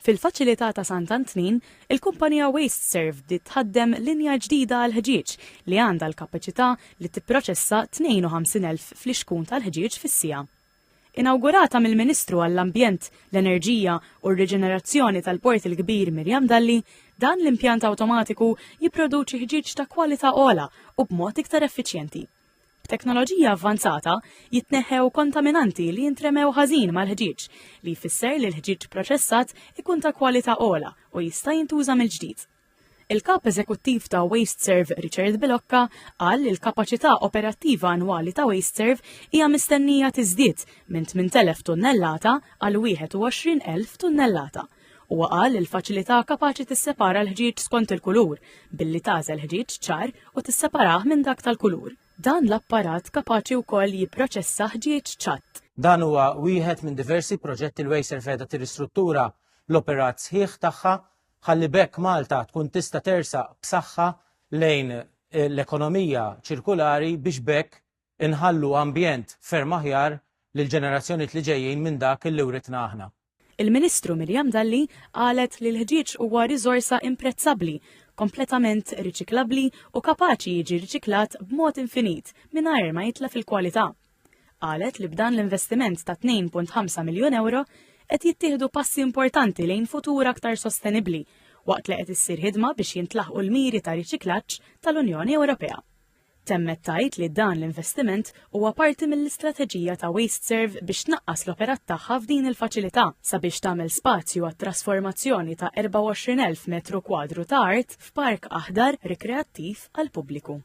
Fil-faċilità ta' Sant'Antnin, il-kumpanija WasteServe bdiet tħaddem linja ġdida għal ħġieġ li għandha l-kapaċità li tipproċessa 52,000 fl-ixkun tal-ħġieġ fis-sija. Inawgurata mill-Ministru għall-Ambjent, l-Enerġija u r-Riġenerazzjoni tal-Port il-Kbir Mirjam Dalli, dan l-impjant awtomatiku jipproduċi ħġieġ ta' kwalità ogħla u b'mod iktar effiċjenti. B'teknoloġija avvanzata jitneħħew kontaminanti li jintremew ħażin mal-ħġieġ li jfisser li l-ħġieġ proċessat ikun ta' kwalità ogħla u jista' jintuża mill-ġdid. Il-kap eżekuttiv ta' WasteServe Richard Bilocca qal li l-kapaċità operattiva annwali ta' WasteServe hija mistennija tiżdied minn 8,000 tunnellata għal 21,000 tunnellata. Huwa qal li l-faċilità kapaċi tissepara l-ħġieġ skont il-kulur billi tagħżel ħġieġ ċar u tisseparah minn dak tal-kulur. Dan l-apparat kapaċi wkoll jipproċessa ħġieġ ċatt. Dan huwa wieħed minn diversi proġetti l WasteServe qiegħda tirristruttura l-operat sħiħ tagħha ħalli bekk Malta tkun tista' tersaq b'saħħa lejn l-ekonomija ċirkulari biex bekk inħallu ambjent ferm aħjar lill-ġenerazzjonijiet li ġejjin minn dak li writna aħna. Il-Ministru Mirjam Dalli qalet li l-ħġieġ huwa riżorsa imprezzabbli, kompletament riċiklabbli u kapaċi jiġi riċiklat b'mod infinit mingħajr ma jitla fil-kwalità. Qalet li b'dan l-investiment ta' 2.5 miljun euro qed jittieħdu passi importanti lejn futur aktar sostenibbli waqt li qed issir ħidma biex jintlaħqu l-miri ta' riċiklaġġ tal-Unjoni Ewropea. Temmet tgħid li dan l-investiment huwa parti mill-istrateġija ta' WasteServe biex tnaqqas l-operat tagħha f'din il-faċilità sabiex tagħmel spazju għat-trasformazzjoni ta' 24,000 metru kwadru ta' art f'park aħdar rikreattiv għall-pubbliku.